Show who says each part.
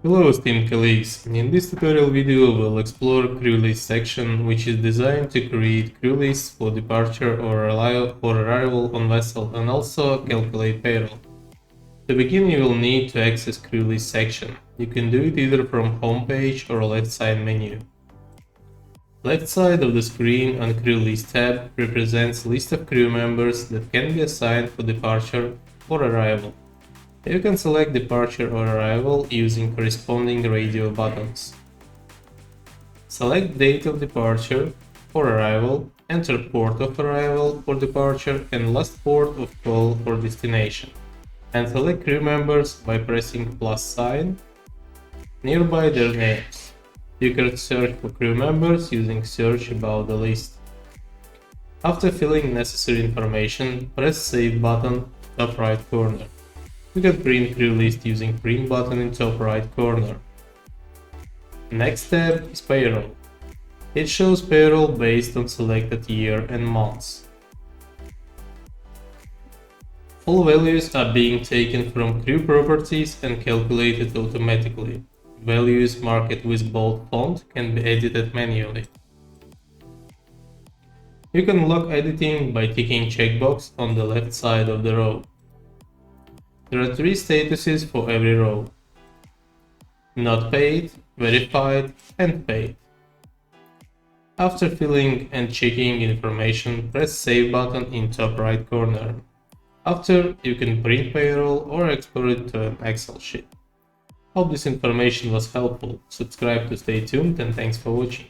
Speaker 1: Hello esteemed colleagues, in this tutorial video we'll explore crew list section, which is designed to create crew lists for departure or arrival on vessel and also calculate payroll. To begin you will need to access crew list section. You can do it either from home page or left side menu. Left side of the screen on crew list tab represents list of crew members that can be assigned for departure or arrival. You can select departure or arrival using corresponding radio buttons. Select date of departure or arrival, enter port of arrival for departure and last port of call for destination, and select crew members by pressing plus sign nearby their names. You can search for crew members using search about the list. After filling necessary information, press save button top right corner. You can print crew list using print button in top right corner. Next tab is payroll. It shows payroll based on selected year and months. All values are being taken from crew properties and calculated automatically. Values marked with bold font can be edited manually. You can log editing by ticking checkbox on the left side of the row. There are 3 statuses for every row: not paid, verified, and paid. After filling and checking information, press save button in top right corner. After, you can print payroll or export it to an Excel sheet. Hope this information was helpful. Subscribe to stay tuned and thanks for watching.